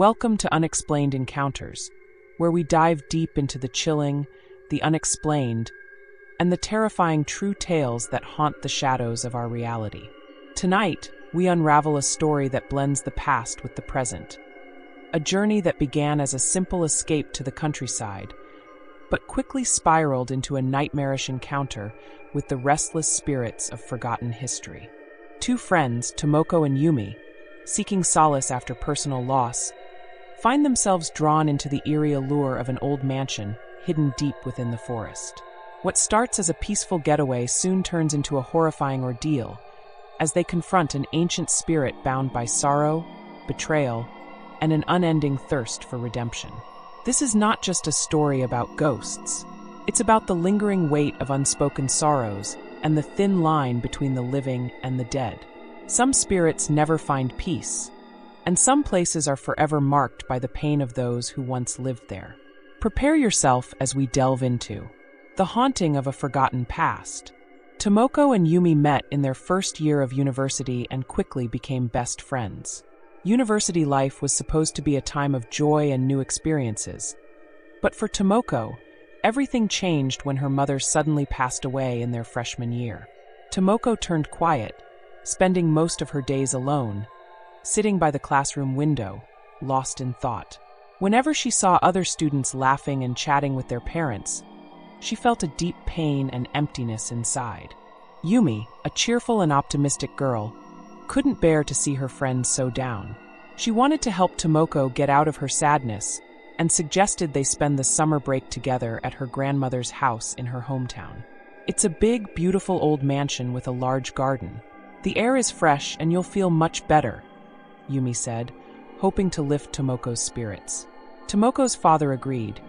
Welcome to Unexplained Encounters, where we dive deep into the chilling, the unexplained, and the terrifying true tales that haunt the shadows of our reality. Tonight, we unravel a story that blends the past with the present. A journey that began as a simple escape to the countryside, but quickly spiraled into a nightmarish encounter with the restless spirits of forgotten history. Two friends, Tomoko and Yumi, seeking solace after personal loss, find themselves drawn into the eerie allure of an old mansion hidden deep within the forest. What starts as a peaceful getaway soon turns into a horrifying ordeal as they confront an ancient spirit bound by sorrow, betrayal, and an unending thirst for redemption. This is not just a story about ghosts. It's about the lingering weight of unspoken sorrows and the thin line between the living and the dead. Some spirits never find peace, and some places are forever marked by the pain of those who once lived there. Prepare yourself as we delve into the haunting of a forgotten past. Tomoko and Yumi met in their first year of university and quickly became best friends. University life was supposed to be a time of joy and new experiences. But for Tomoko, everything changed when her mother suddenly passed away in their freshman year. Tomoko turned quiet, spending most of her days alone, sitting by the classroom window, lost in thought. Whenever she saw other students laughing and chatting with their parents, she felt a deep pain and emptiness inside. Yumi, a cheerful and optimistic girl, couldn't bear to see her friends so down. She wanted to help Tomoko get out of her sadness and suggested they spend the summer break together at her grandmother's house in her hometown. It's a big, beautiful old mansion with a large garden. The air is fresh and you'll feel much better, Yumi said, hoping to lift Tomoko's spirits. Tomoko's father agreed,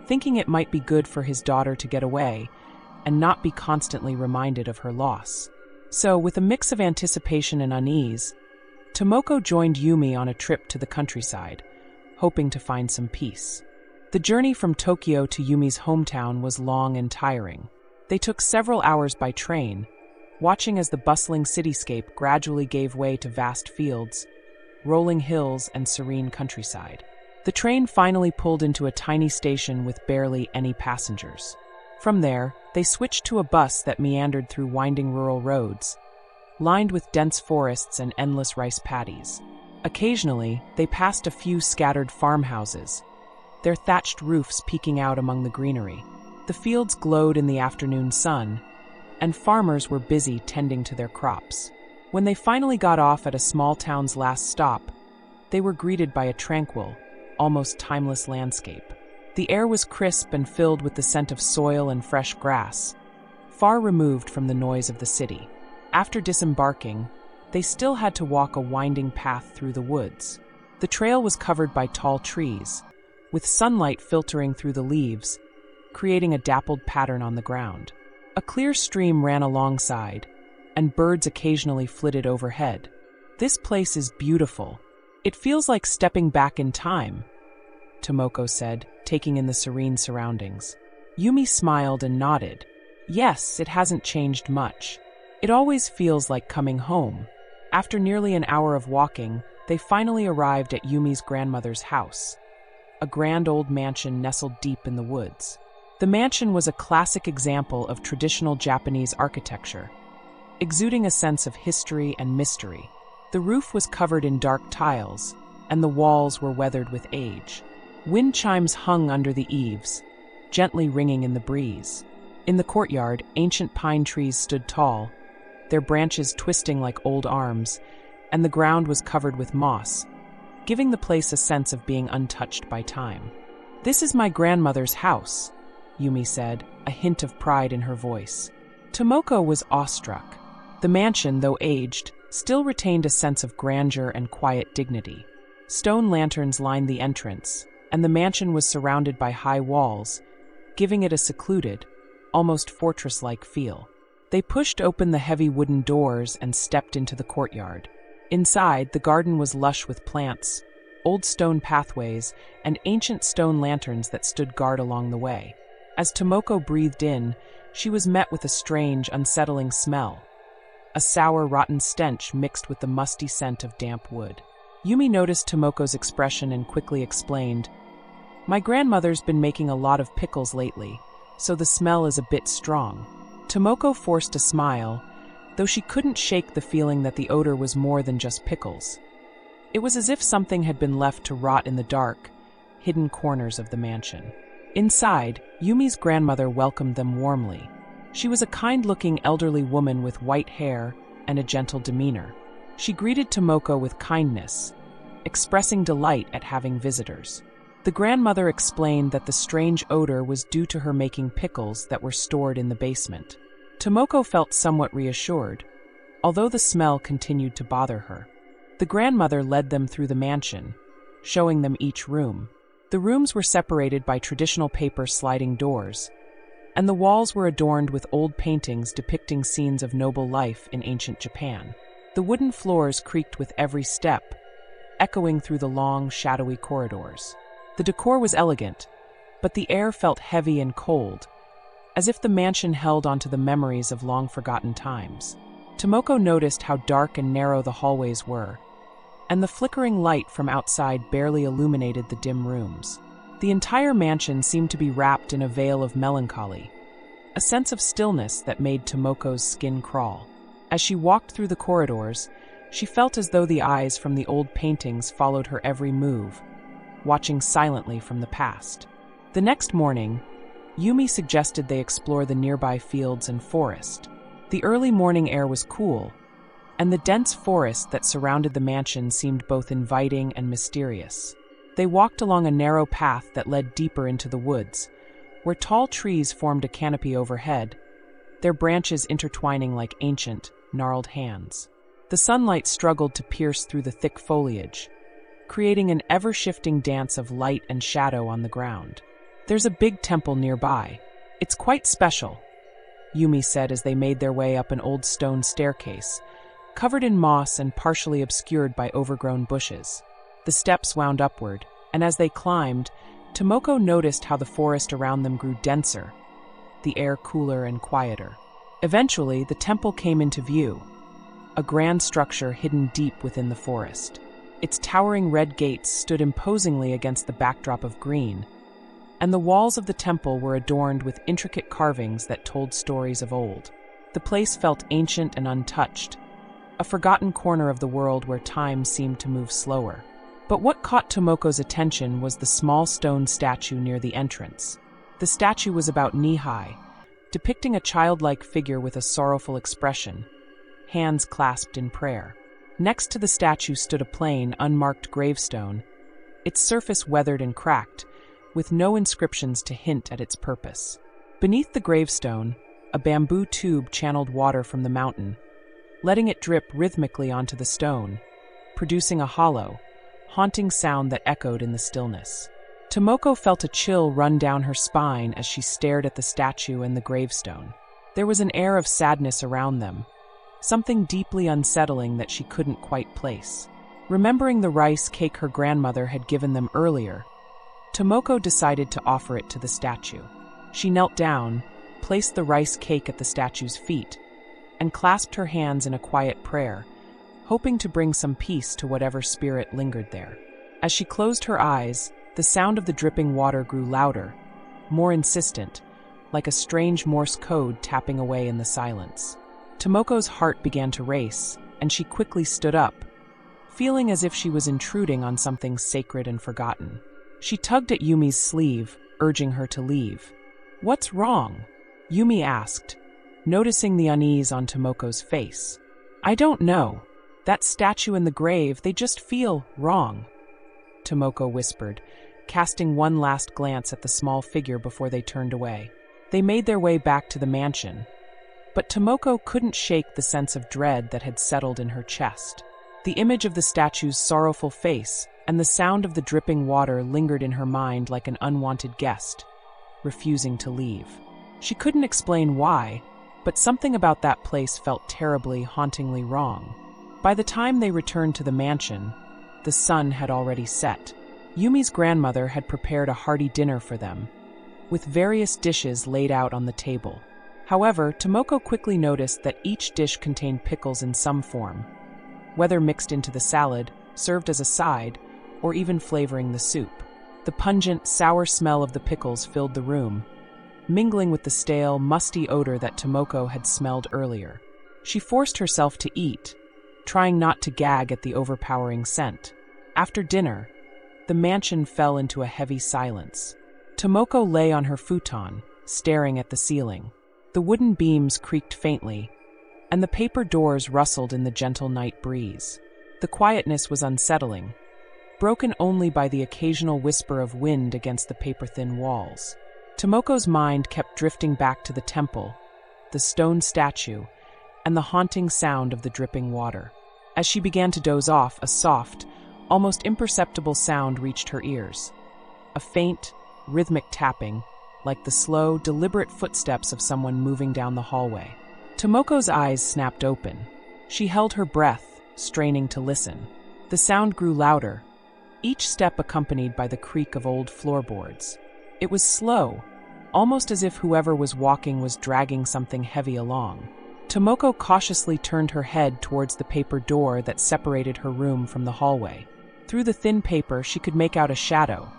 thinking it might be good for his daughter to get away and not be constantly reminded of her loss. So, with a mix of anticipation and unease, Tomoko joined Yumi on a trip to the countryside, hoping to find some peace. The journey from Tokyo to Yumi's hometown was long and tiring. They took several hours by train, watching as the bustling cityscape gradually gave way to vast fields, rolling hills, and serene countryside. The train finally pulled into a tiny station with barely any passengers. From there, they switched to a bus that meandered through winding rural roads, lined with dense forests and endless rice paddies. Occasionally, they passed a few scattered farmhouses, their thatched roofs peeking out among the greenery. The fields glowed in the afternoon sun, and farmers were busy tending to their crops. When they finally got off at a small town's last stop, they were greeted by a tranquil, almost timeless landscape. The air was crisp and filled with the scent of soil and fresh grass, far removed from the noise of the city. After disembarking, they still had to walk a winding path through the woods. The trail was covered by tall trees, with sunlight filtering through the leaves, creating a dappled pattern on the ground. A clear stream ran alongside, and birds occasionally flitted overhead. This place is beautiful. It feels like stepping back in time, Tomoko said, taking in the serene surroundings. Yumi smiled and nodded. Yes, it hasn't changed much. It always feels like coming home. After nearly an hour of walking, they finally arrived at Yumi's grandmother's house, a grand old mansion nestled deep in the woods. The mansion was a classic example of traditional Japanese architecture, exuding a sense of history and mystery. The roof was covered in dark tiles, and the walls were weathered with age. Wind chimes hung under the eaves, gently ringing in the breeze. In the courtyard, ancient pine trees stood tall, their branches twisting like old arms, and the ground was covered with moss, giving the place a sense of being untouched by time. "This is my grandmother's house," Yumi said, a hint of pride in her voice. Tomoko was awestruck. The mansion, though aged, still retained a sense of grandeur and quiet dignity. Stone lanterns lined the entrance, and the mansion was surrounded by high walls, giving it a secluded, almost fortress-like feel. They pushed open the heavy wooden doors and stepped into the courtyard. Inside, the garden was lush with plants, old stone pathways, and ancient stone lanterns that stood guard along the way. As Tomoko breathed in, she was met with a strange, unsettling smell. A sour, rotten stench mixed with the musty scent of damp wood. Yumi noticed Tomoko's expression and quickly explained, "My grandmother's been making a lot of pickles lately, so the smell is a bit strong." Tomoko forced a smile, though she couldn't shake the feeling that the odor was more than just pickles. It was as if something had been left to rot in the dark, hidden corners of the mansion. Inside, Yumi's grandmother welcomed them warmly. She was a kind-looking elderly woman with white hair and a gentle demeanor. She greeted Tomoko with kindness, expressing delight at having visitors. The grandmother explained that the strange odor was due to her making pickles that were stored in the basement. Tomoko felt somewhat reassured, although the smell continued to bother her. The grandmother led them through the mansion, showing them each room. The rooms were separated by traditional paper sliding doors, and the walls were adorned with old paintings depicting scenes of noble life in ancient Japan. The wooden floors creaked with every step, echoing through the long, shadowy corridors. The decor was elegant, but the air felt heavy and cold, as if the mansion held onto the memories of long-forgotten times. Tomoko noticed how dark and narrow the hallways were, and the flickering light from outside barely illuminated the dim rooms. The entire mansion seemed to be wrapped in a veil of melancholy, a sense of stillness that made Tomoko's skin crawl. As she walked through the corridors, she felt as though the eyes from the old paintings followed her every move, watching silently from the past. The next morning, Yumi suggested they explore the nearby fields and forest. The early morning air was cool, and the dense forest that surrounded the mansion seemed both inviting and mysterious. They walked along a narrow path that led deeper into the woods, where tall trees formed a canopy overhead, their branches intertwining like ancient, gnarled hands. The sunlight struggled to pierce through the thick foliage, creating an ever-shifting dance of light and shadow on the ground. "There's a big temple nearby. It's quite special," Yumi said as they made their way up an old stone staircase, covered in moss and partially obscured by overgrown bushes. The steps wound upward, and as they climbed, Tomoko noticed how the forest around them grew denser, the air cooler and quieter. Eventually, the temple came into view, a grand structure hidden deep within the forest. Its towering red gates stood imposingly against the backdrop of green, and the walls of the temple were adorned with intricate carvings that told stories of old. The place felt ancient and untouched, a forgotten corner of the world where time seemed to move slower. But what caught Tomoko's attention was the small stone statue near the entrance. The statue was about knee-high, depicting a childlike figure with a sorrowful expression, hands clasped in prayer. Next to the statue stood a plain, unmarked gravestone, its surface weathered and cracked, with no inscriptions to hint at its purpose. Beneath the gravestone, a bamboo tube channeled water from the mountain, letting it drip rhythmically onto the stone, producing a hollow, haunting sound that echoed in the stillness. Tomoko felt a chill run down her spine as she stared at the statue and the gravestone. There was an air of sadness around them, something deeply unsettling that she couldn't quite place. Remembering the rice cake her grandmother had given them earlier, Tomoko decided to offer it to the statue. She knelt down, placed the rice cake at the statue's feet, and clasped her hands in a quiet prayer, hoping to bring some peace to whatever spirit lingered there. As she closed her eyes, the sound of the dripping water grew louder, more insistent, like a strange Morse code tapping away in the silence. Tomoko's heart began to race, and she quickly stood up, feeling as if she was intruding on something sacred and forgotten. She tugged at Yumi's sleeve, urging her to leave. "What's wrong?" Yumi asked, noticing the unease on Tomoko's face. "I don't know. That statue in the grave, they just feel wrong," Tomoko whispered, casting one last glance at the small figure before they turned away. They made their way back to the mansion, but Tomoko couldn't shake the sense of dread that had settled in her chest. The image of the statue's sorrowful face and the sound of the dripping water lingered in her mind like an unwanted guest, refusing to leave. She couldn't explain why, but something about that place felt terribly, hauntingly wrong. By the time they returned to the mansion, the sun had already set. Yumi's grandmother had prepared a hearty dinner for them, with various dishes laid out on the table. However, Tomoko quickly noticed that each dish contained pickles in some form, whether mixed into the salad served as a side, or even flavoring the soup. The pungent, sour smell of the pickles filled the room, mingling with the stale, musty odor that Tomoko had smelled earlier. She forced herself to eat, trying not to gag at the overpowering scent. After dinner, the mansion fell into a heavy silence. Tomoko lay on her futon, staring at the ceiling. The wooden beams creaked faintly, and the paper doors rustled in the gentle night breeze. The quietness was unsettling, broken only by the occasional whisper of wind against the paper-thin walls. Tomoko's mind kept drifting back to the temple, the stone statue, and the haunting sound of the dripping water. As she began to doze off, a soft, almost imperceptible sound reached her ears. A faint, rhythmic tapping, like the slow, deliberate footsteps of someone moving down the hallway. Tomoko's eyes snapped open. She held her breath, straining to listen. The sound grew louder, each step accompanied by the creak of old floorboards. It was slow, almost as if whoever was walking was dragging something heavy along. Tomoko cautiously turned her head towards the paper door that separated her room from the hallway. Through the thin paper, she could make out a shadow,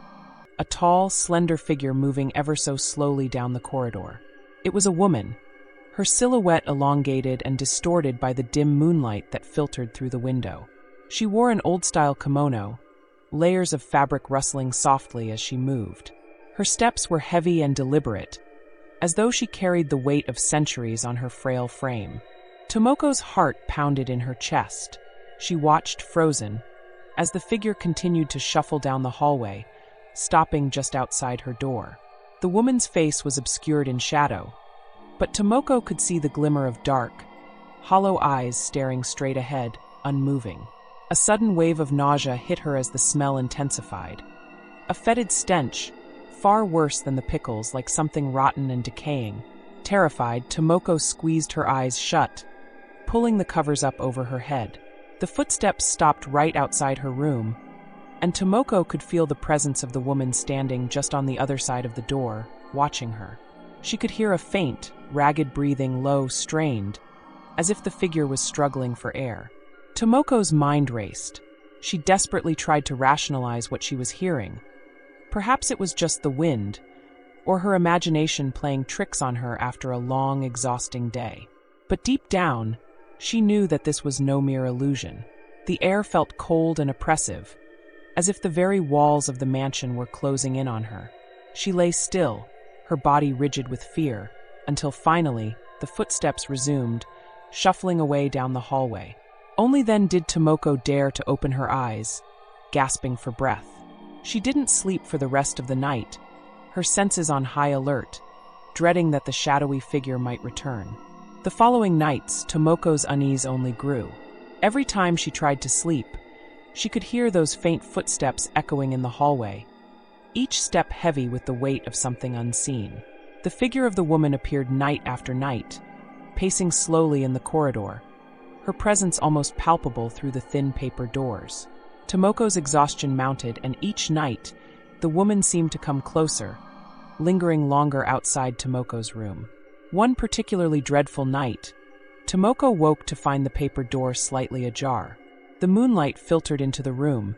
a tall, slender figure moving ever so slowly down the corridor. It was a woman, her silhouette elongated and distorted by the dim moonlight that filtered through the window. She wore an old-style kimono, layers of fabric rustling softly as she moved. Her steps were heavy and deliberate, as though she carried the weight of centuries on her frail frame. Tomoko's heart pounded in her chest. She watched, frozen, as the figure continued to shuffle down the hallway, stopping just outside her door. The woman's face was obscured in shadow, but Tomoko could see the glimmer of dark, hollow eyes staring straight ahead, unmoving. A sudden wave of nausea hit her as the smell intensified. A fetid stench, far worse than the pickles, like something rotten and decaying. Terrified, Tomoko squeezed her eyes shut, pulling the covers up over her head. The footsteps stopped right outside her room, and Tomoko could feel the presence of the woman standing just on the other side of the door, watching her. She could hear a faint, ragged breathing, low, strained, as if the figure was struggling for air. Tomoko's mind raced. She desperately tried to rationalize what she was hearing. Perhaps it was just the wind, or her imagination playing tricks on her after a long, exhausting day. But deep down, she knew that this was no mere illusion. The air felt cold and oppressive, as if the very walls of the mansion were closing in on her. She lay still, her body rigid with fear, until finally, the footsteps resumed, shuffling away down the hallway. Only then did Tomoko dare to open her eyes, gasping for breath. She didn't sleep for the rest of the night, her senses on high alert, dreading that the shadowy figure might return. The following nights, Tomoko's unease only grew. Every time she tried to sleep, she could hear those faint footsteps echoing in the hallway, each step heavy with the weight of something unseen. The figure of the woman appeared night after night, pacing slowly in the corridor, her presence almost palpable through the thin paper doors. Tomoko's exhaustion mounted, and each night, the woman seemed to come closer, lingering longer outside Tomoko's room. One particularly dreadful night, Tomoko woke to find the paper door slightly ajar. The moonlight filtered into the room,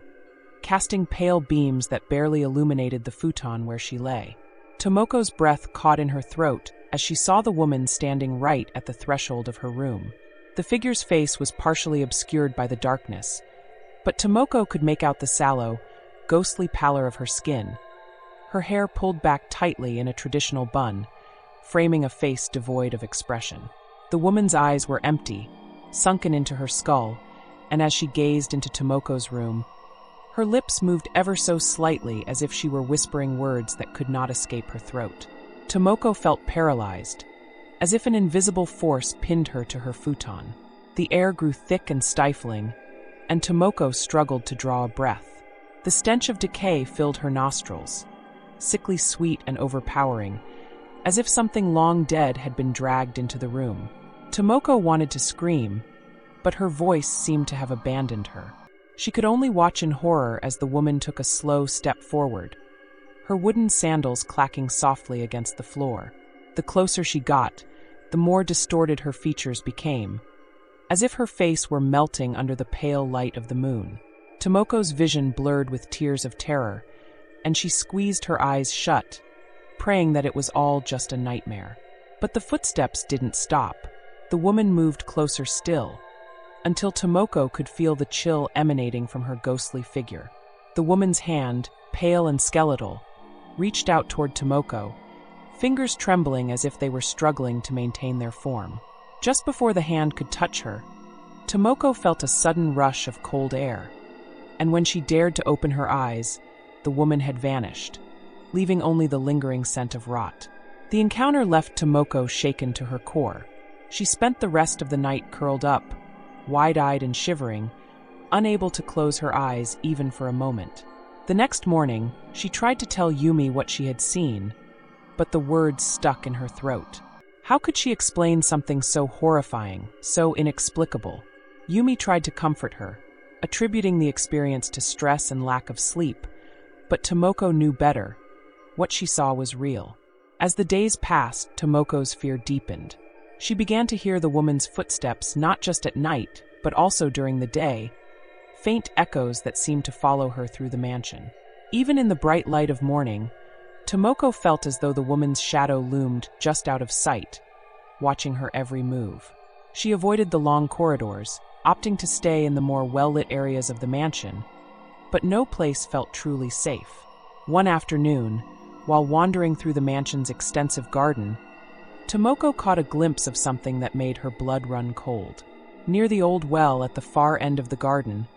casting pale beams that barely illuminated the futon where she lay. Tomoko's breath caught in her throat as she saw the woman standing right at the threshold of her room. The figure's face was partially obscured by the darkness, but Tomoko could make out the sallow, ghostly pallor of her skin, her hair pulled back tightly in a traditional bun, framing a face devoid of expression. The woman's eyes were empty, sunken into her skull, and as she gazed into Tomoko's room, her lips moved ever so slightly as if she were whispering words that could not escape her throat. Tomoko felt paralyzed, as if an invisible force pinned her to her futon. The air grew thick and stifling, and Tomoko struggled to draw a breath. The stench of decay filled her nostrils, sickly sweet and overpowering, as if something long dead had been dragged into the room. Tomoko wanted to scream, but her voice seemed to have abandoned her. She could only watch in horror as the woman took a slow step forward, her wooden sandals clacking softly against the floor. The closer she got, the more distorted her features became, as if her face were melting under the pale light of the moon. Tomoko's vision blurred with tears of terror, and she squeezed her eyes shut, praying that it was all just a nightmare. But the footsteps didn't stop. The woman moved closer still, until Tomoko could feel the chill emanating from her ghostly figure. The woman's hand, pale and skeletal, reached out toward Tomoko, fingers trembling as if they were struggling to maintain their form. Just before the hand could touch her, Tomoko felt a sudden rush of cold air, and when she dared to open her eyes, the woman had vanished, leaving only the lingering scent of rot. The encounter left Tomoko shaken to her core. She spent the rest of the night curled up, wide-eyed and shivering, unable to close her eyes even for a moment. The next morning, she tried to tell Yumi what she had seen, but the words stuck in her throat. How could she explain something so horrifying, so inexplicable? Yumi tried to comfort her, attributing the experience to stress and lack of sleep, but Tomoko knew better. What she saw was real. As the days passed, Tomoko's fear deepened. She began to hear the woman's footsteps not just at night, but also during the day, faint echoes that seemed to follow her through the mansion. Even in the bright light of morning, Tomoko felt as though the woman's shadow loomed just out of sight, watching her every move. She avoided the long corridors, opting to stay in the more well-lit areas of the mansion, but no place felt truly safe. One afternoon, while wandering through the mansion's extensive garden, Tomoko caught a glimpse of something that made her blood run cold. Near the old well at the far end of the garden,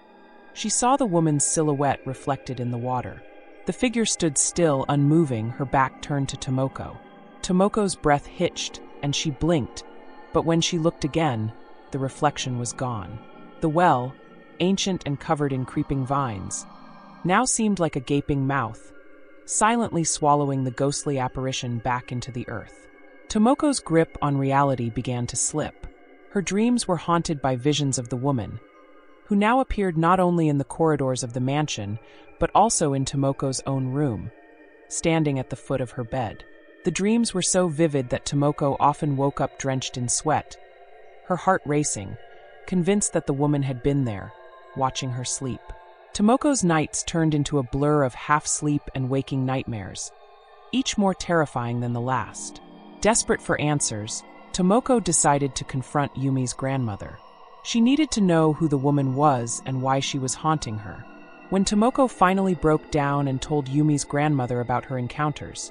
she saw the woman's silhouette reflected in the water. The figure stood still, unmoving, her back turned to Tomoko. Tomoko's breath hitched, and she blinked, but when she looked again, the reflection was gone. The well, ancient and covered in creeping vines, now seemed like a gaping mouth, silently swallowing the ghostly apparition back into the earth. Tomoko's grip on reality began to slip. Her dreams were haunted by visions of the woman, who now appeared not only in the corridors of the mansion, but also in Tomoko's own room, standing at the foot of her bed. The dreams were so vivid that Tomoko often woke up drenched in sweat, her heart racing, convinced that the woman had been there, watching her sleep. Tomoko's nights turned into a blur of half-sleep and waking nightmares, each more terrifying than the last. Desperate for answers, Tomoko decided to confront Yumi's grandmother. She needed to know who the woman was and why she was haunting her. When Tomoko finally broke down and told Yumi's grandmother about her encounters,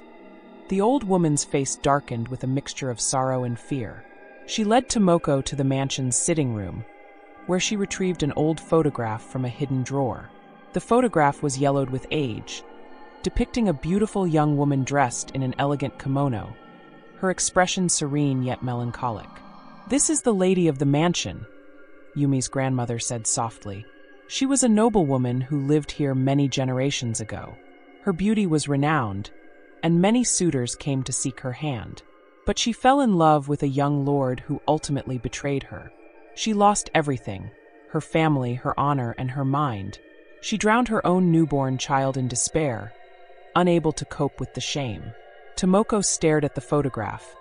the old woman's face darkened with a mixture of sorrow and fear. She led Tomoko to the mansion's sitting room, where she retrieved an old photograph from a hidden drawer. The photograph was yellowed with age, depicting a beautiful young woman dressed in an elegant kimono, her expression serene yet melancholic. "This is the lady of the mansion," Yumi's grandmother said softly. "She was a noblewoman who lived here many generations ago. Her beauty was renowned, and many suitors came to seek her hand. But she fell in love with a young lord who ultimately betrayed her. She lost everything, her family, her honor, and her mind. She drowned her own newborn child in despair, unable to cope with the shame." Tomoko stared at the photograph,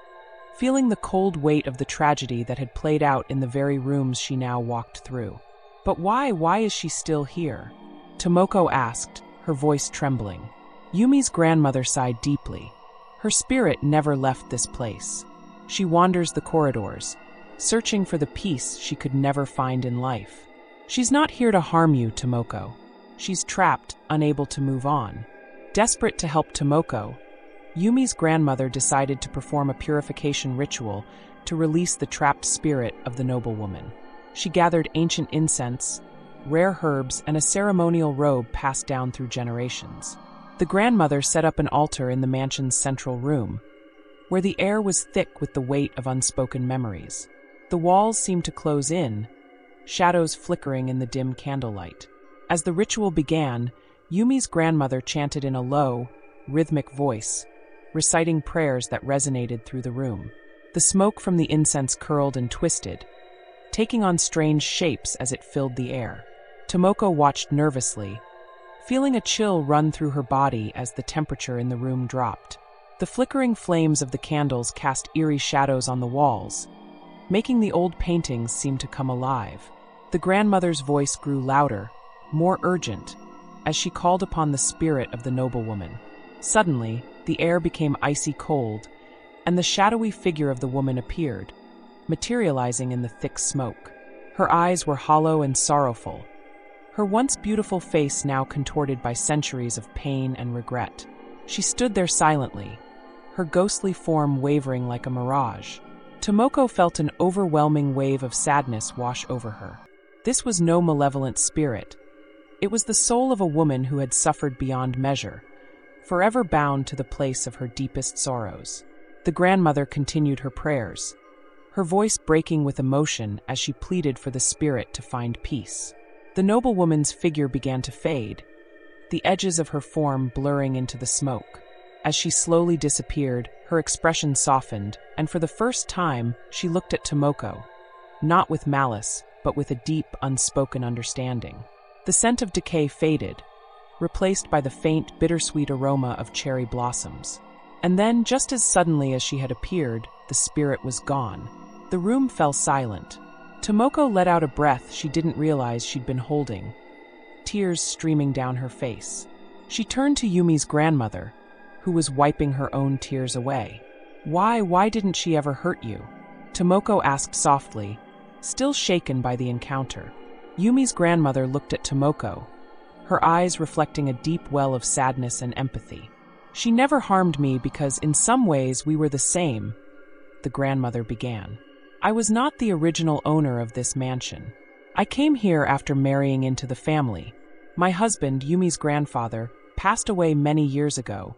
feeling the cold weight of the tragedy that had played out in the very rooms she now walked through. "But why is she still here?" Tomoko asked, her voice trembling. Yumi's grandmother sighed deeply. "Her spirit never left this place. She wanders the corridors, searching for the peace she could never find in life. She's not here to harm you, Tomoko. She's trapped, unable to move on." Desperate to help Tomoko, Yumi's grandmother decided to perform a purification ritual to release the trapped spirit of the noblewoman. She gathered ancient incense, rare herbs, and a ceremonial robe passed down through generations. The grandmother set up an altar in the mansion's central room, where the air was thick with the weight of unspoken memories. The walls seemed to close in, shadows flickering in the dim candlelight. As the ritual began, Yumi's grandmother chanted in a low, rhythmic voice, reciting prayers that resonated through the room. The smoke from the incense curled and twisted, taking on strange shapes as it filled the air. Tomoko watched nervously, feeling a chill run through her body as the temperature in the room dropped. The flickering flames of the candles cast eerie shadows on the walls, making the old paintings seem to come alive. The grandmother's voice grew louder, more urgent, as she called upon the spirit of the noblewoman. Suddenly, the air became icy cold, and the shadowy figure of the woman appeared, materializing in the thick smoke. Her eyes were hollow and sorrowful, her once beautiful face now contorted by centuries of pain and regret. She stood there silently, her ghostly form wavering like a mirage. Tomoko felt an overwhelming wave of sadness wash over her. This was no malevolent spirit. It was the soul of a woman who had suffered beyond measure, forever bound to the place of her deepest sorrows. The grandmother continued her prayers, her voice breaking with emotion as she pleaded for the spirit to find peace. The noblewoman's figure began to fade, the edges of her form blurring into the smoke. As she slowly disappeared, her expression softened, and for the first time, she looked at Tomoko, not with malice, but with a deep, unspoken understanding. The scent of decay faded, replaced by the faint, bittersweet aroma of cherry blossoms. And then, just as suddenly as she had appeared, the spirit was gone. The room fell silent. Tomoko let out a breath she didn't realize she'd been holding, tears streaming down her face. She turned to Yumi's grandmother, who was wiping her own tears away. Why didn't she ever hurt you?" Tomoko asked softly, still shaken by the encounter. Yumi's grandmother looked at Tomoko, her eyes reflecting a deep well of sadness and empathy. "She never harmed me because in some ways we were the same," the grandmother began. "I was not the original owner of this mansion. I came here after marrying into the family. My husband, Yumi's grandfather, passed away many years ago,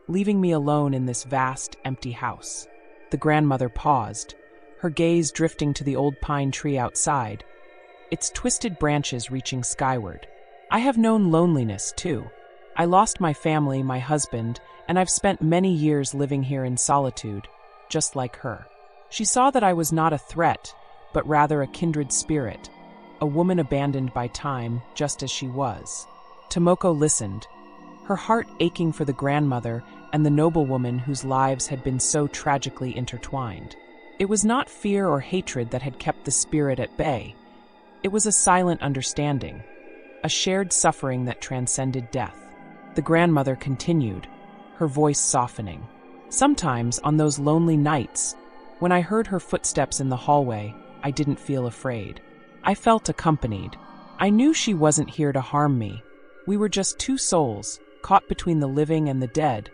leaving me alone in this vast, empty house." The grandmother paused, her gaze drifting to the old pine tree outside, its twisted branches reaching skyward. "I have known loneliness, too. I lost my family, my husband, and I've spent many years living here in solitude, just like her." She saw that I was not a threat, but rather a kindred spirit, a woman abandoned by time, just as she was. Tomoko listened, her heart aching for the grandmother and the noblewoman whose lives had been so tragically intertwined. It was not fear or hatred that had kept the spirit at bay. It was a silent understanding, a shared suffering that transcended death. The grandmother continued, her voice softening. "Sometimes, on those lonely nights, when I heard her footsteps in the hallway, I didn't feel afraid. I felt accompanied. I knew she wasn't here to harm me. We were just two souls, caught between the living and the dead,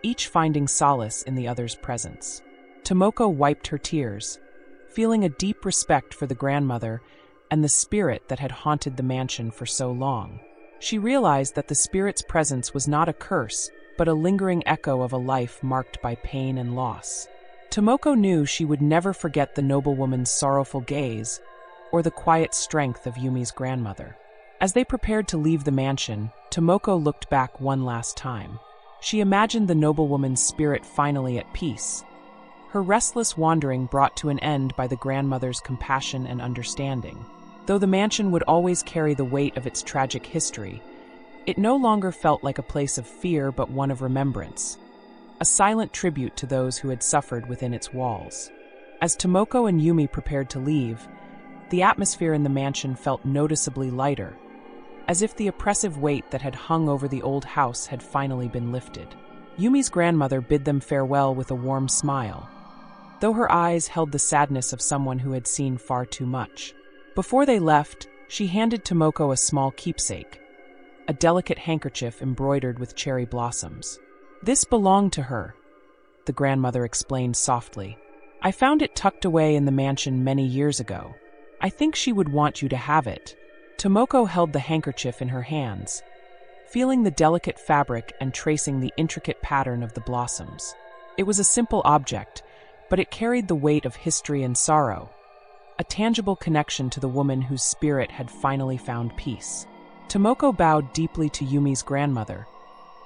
each finding solace in the other's presence." Tomoko wiped her tears, feeling a deep respect for the grandmother and the spirit that had haunted the mansion for so long. She realized that the spirit's presence was not a curse, but a lingering echo of a life marked by pain and loss. Tomoko knew she would never forget the noblewoman's sorrowful gaze or the quiet strength of Yumi's grandmother. As they prepared to leave the mansion, Tomoko looked back one last time. She imagined the noblewoman's spirit finally at peace, her restless wandering brought to an end by the grandmother's compassion and understanding. Though the mansion would always carry the weight of its tragic history, it no longer felt like a place of fear but one of remembrance, a silent tribute to those who had suffered within its walls. As Tomoko and Yumi prepared to leave, the atmosphere in the mansion felt noticeably lighter, as if the oppressive weight that had hung over the old house had finally been lifted. Yumi's grandmother bid them farewell with a warm smile, though her eyes held the sadness of someone who had seen far too much. Before they left, she handed Tomoko a small keepsake, a delicate handkerchief embroidered with cherry blossoms. "This belonged to her," the grandmother explained softly. "I found it tucked away in the mansion many years ago. I think she would want you to have it." Tomoko held the handkerchief in her hands, feeling the delicate fabric and tracing the intricate pattern of the blossoms. It was a simple object, but it carried the weight of history and sorrow, a tangible connection to the woman whose spirit had finally found peace. Tomoko bowed deeply to Yumi's grandmother,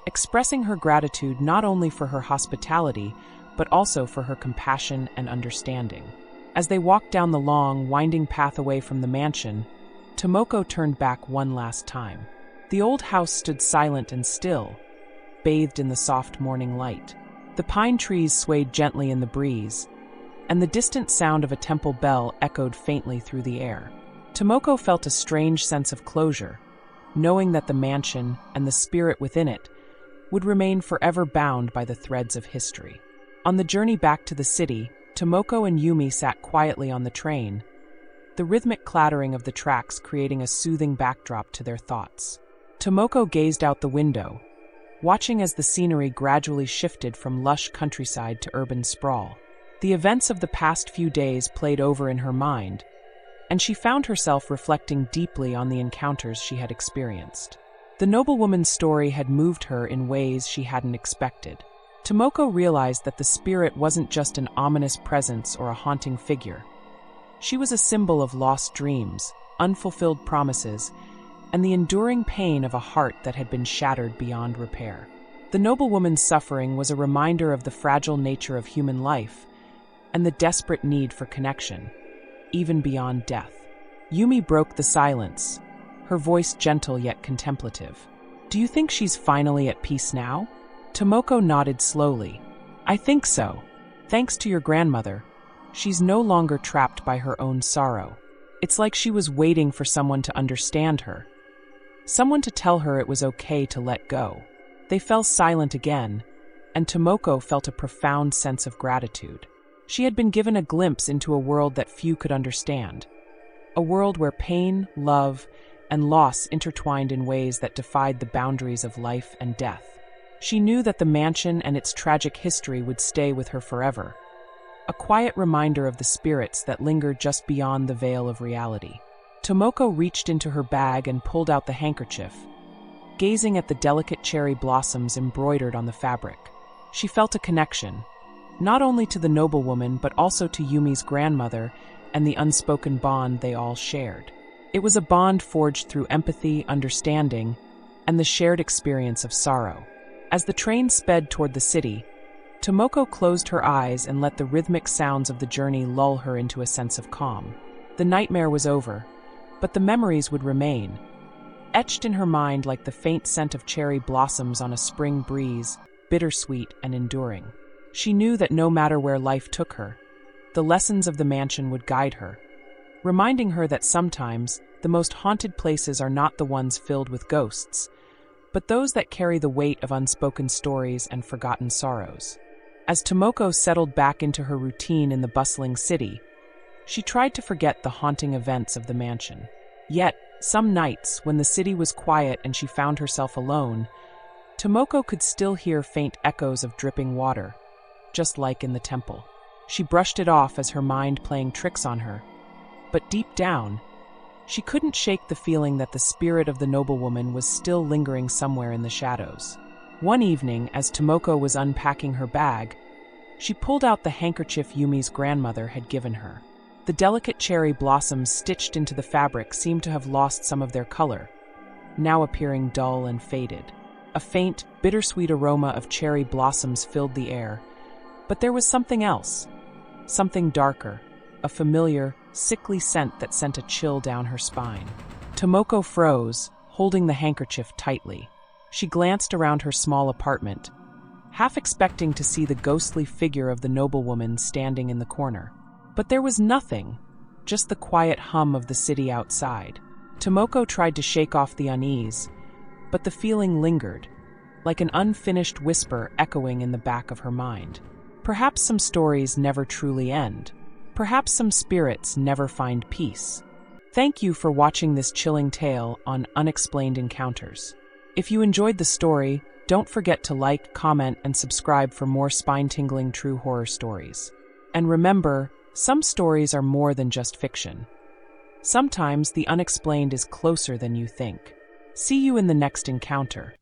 expressing her gratitude not only for her hospitality, but also for her compassion and understanding. As they walked down the long, winding path away from the mansion, Tomoko turned back one last time. The old house stood silent and still, bathed in the soft morning light. The pine trees swayed gently in the breeze, and the distant sound of a temple bell echoed faintly through the air. Tomoko felt a strange sense of closure, knowing that the mansion and the spirit within it would remain forever bound by the threads of history. On the journey back to the city, Tomoko and Yumi sat quietly on the train, the rhythmic clattering of the tracks creating a soothing backdrop to their thoughts. Tomoko gazed out the window, watching as the scenery gradually shifted from lush countryside to urban sprawl. The events of the past few days played over in her mind, and she found herself reflecting deeply on the encounters she had experienced. The noblewoman's story had moved her in ways she hadn't expected. Tomoko realized that the spirit wasn't just an ominous presence or a haunting figure. She was a symbol of lost dreams, unfulfilled promises, and the enduring pain of a heart that had been shattered beyond repair. The noblewoman's suffering was a reminder of the fragile nature of human life and the desperate need for connection, even beyond death. Yumi broke the silence, her voice gentle yet contemplative. "Do you think she's finally at peace now?" Tomoko nodded slowly. "I think so. Thanks to your grandmother, she's no longer trapped by her own sorrow. It's like she was waiting for someone to understand her, someone to tell her it was okay to let go." They fell silent again, and Tomoko felt a profound sense of gratitude. She had been given a glimpse into a world that few could understand, a world where pain, love, and loss intertwined in ways that defied the boundaries of life and death. She knew that the mansion and its tragic history would stay with her forever, a quiet reminder of the spirits that linger just beyond the veil of reality. Tomoko reached into her bag and pulled out the handkerchief, gazing at the delicate cherry blossoms embroidered on the fabric. She felt a connection, not only to the noblewoman but also to Yumi's grandmother and the unspoken bond they all shared. It was a bond forged through empathy, understanding, and the shared experience of sorrow. As the train sped toward the city, Tomoko closed her eyes and let the rhythmic sounds of the journey lull her into a sense of calm. The nightmare was over, but the memories would remain, etched in her mind like the faint scent of cherry blossoms on a spring breeze, bittersweet and enduring. She knew that no matter where life took her, the lessons of the mansion would guide her, reminding her that sometimes the most haunted places are not the ones filled with ghosts, but those that carry the weight of unspoken stories and forgotten sorrows. As Tomoko settled back into her routine in the bustling city, she tried to forget the haunting events of the mansion. Yet, some nights, when the city was quiet and she found herself alone, Tomoko could still hear faint echoes of dripping water, just like in the temple. She brushed it off as her mind playing tricks on her, but deep down, she couldn't shake the feeling that the spirit of the noblewoman was still lingering somewhere in the shadows. One evening, as Tomoko was unpacking her bag, she pulled out the handkerchief Yumi's grandmother had given her. The delicate cherry blossoms stitched into the fabric seemed to have lost some of their color, now appearing dull and faded. A faint, bittersweet aroma of cherry blossoms filled the air, but there was something else, something darker, a familiar, sickly scent that sent a chill down her spine. Tomoko froze, holding the handkerchief tightly. She glanced around her small apartment, half expecting to see the ghostly figure of the noblewoman standing in the corner. But there was nothing, just the quiet hum of the city outside. Tomoko tried to shake off the unease, but the feeling lingered, like an unfinished whisper echoing in the back of her mind. Perhaps some stories never truly end. Perhaps some spirits never find peace. Thank you for watching this chilling tale on Unexplained Encounters. If you enjoyed the story, don't forget to like, comment, and subscribe for more spine-tingling true horror stories. And remember, some stories are more than just fiction. Sometimes the unexplained is closer than you think. See you in the next encounter.